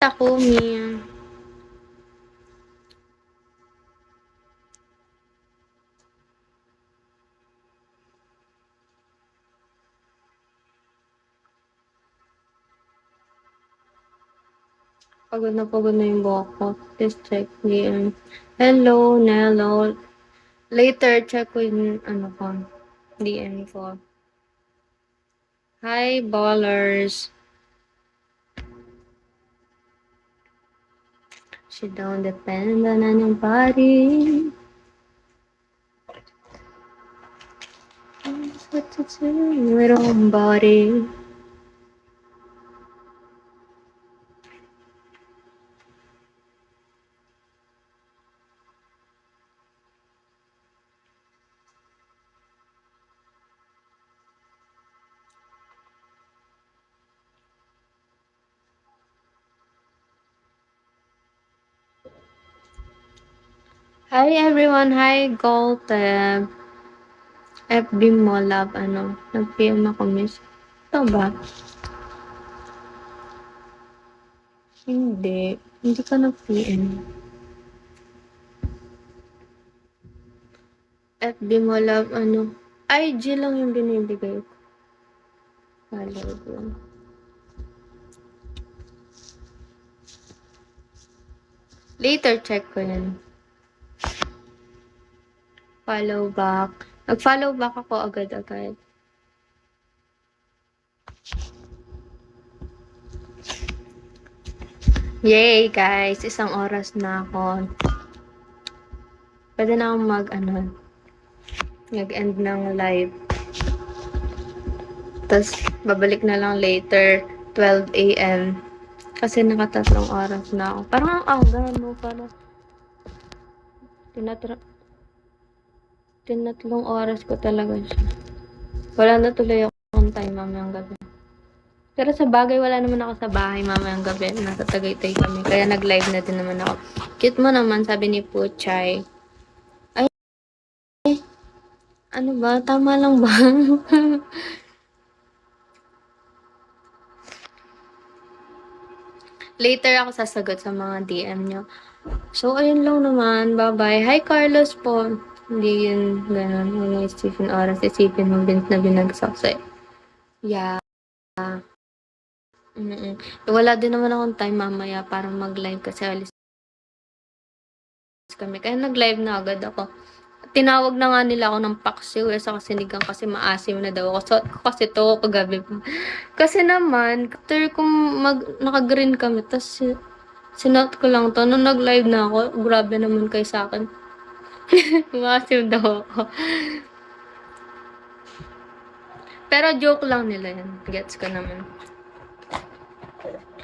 Takumi. Pagod na yung buhok ko. Please check DM. Hello, Nello. Later, check ko yung ano ko. DM ko. Hi, ballers. She don't depend on anybody. What to do with her own body. Hi everyone, hi Golteb. FB mo, love, ano, nag-PM ako, miss. Ito ba? Hindi ka nag-PM. FB mo, love, ano, IG lang yung binibigay ko. Follow ko. Later, check ko yan. Follow back. Nag-follow back ako agad-agad. Yay, guys! 1 oras na ako. Pwede na akong mag-end ng live. Tapos, babalik na lang later, 12 AM. Kasi naka 3 oras na ako. Parang ang aga, no? Parang tinatlong oras ko talaga siya. Wala na tuloy akong time mamayang gabi. Pero sa bagay, wala naman ako sa bahay mamayang gabi. Nasa Tagaytay kami. Kaya nag-live na din naman ako. Cute mo naman, sabi ni Puchay. Ay, ano ba? Tama lang ba? Later ako sasagot sa mga DM nyo. So, ayun lang naman. Bye-bye. Hi, Carlos po. Hindi yun ganun. Yung isipin oras. Isipin mo na binagsak sa'yo. Yeah. Wala din naman akong time mamaya para mag-live kasi alis kami. Kaya nag-live na agad ako. Tinawag na nga nila ako ng paksiw sa kasinigang kasi maasim na daw ako. So, kasi to kagabi pa. Kasi naman, after kung naka-green kami, tas sinot ko lang to. Nung nag-live na ako, grabe naman kayo sa akin. Maasim daw ako. Pero joke lang nila yan. Gets ko naman.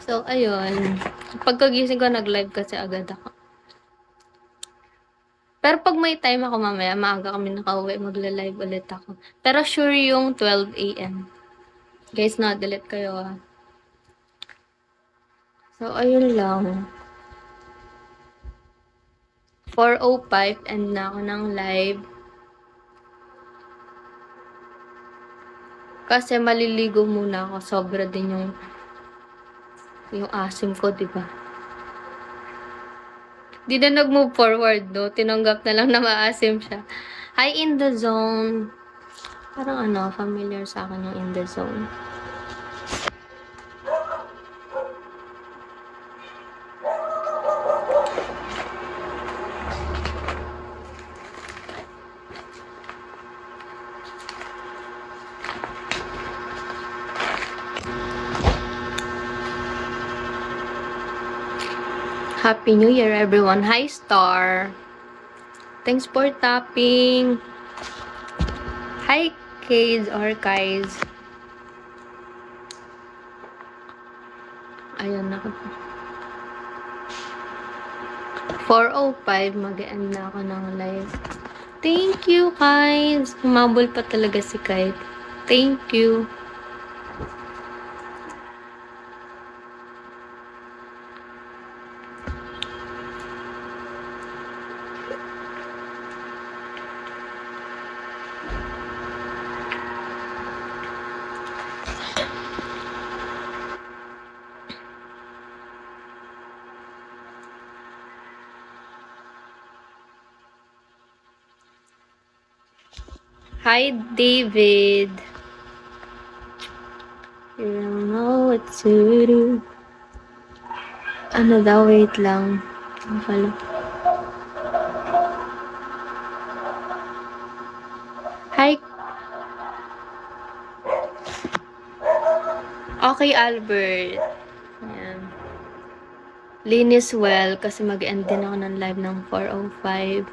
So, ayun. Pagkagising ko, nag-live kasi agad ako. Pero pag may time ako mamaya, maaga kami nakauwi, magla-live ulit ako. Pero sure yung 12 AM. Guys, na-delete kayo ah. So, ayun lang. 4:05 end na ako ng live. Kasi maliligo muna ako. Sobra din yung asim ko, diba? Di na nag-move forward, no? Tinanggap na lang na maasim siya. Hi, In The Zone. Parang familiar sa akin yung In The Zone. Happy New Year, everyone. Hi, Star. Thanks for tapping. Hi, Kays or Kays. Ayun na. 4:05, mag-end na ako ng live. Thank you, Kays. Humabol pa talaga si Kay. Thank you. Hi, David. You don't know what to do. Ano daw? Wait lang. Ano pala? Hi. Okay, Albert. Ayan. Linis well kasi mag-end din ako ng live ng 4:05.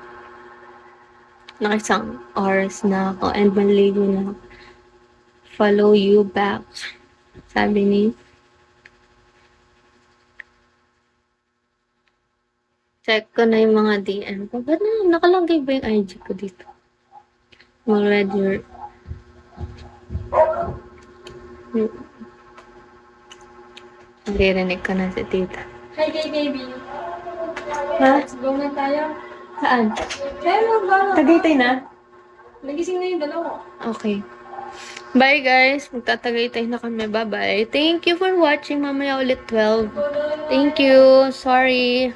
Nakisang hours na ako and maligo na. Follow you back. Sabi ni. Check ko na yung mga DM ko. Ba't na nakalagay ba yung IG ko dito? Already. Naririnig ko na si tita. Hi, baby. Ha? Let's go na tayo. Saan? Pero ba? Tagaytay na? Nagising na yung dalawa. Okay. Bye guys. Magtatagaytay na kami. Bye-bye. Thank you for watching. Mamaya ulit 12. Thank you. Sorry.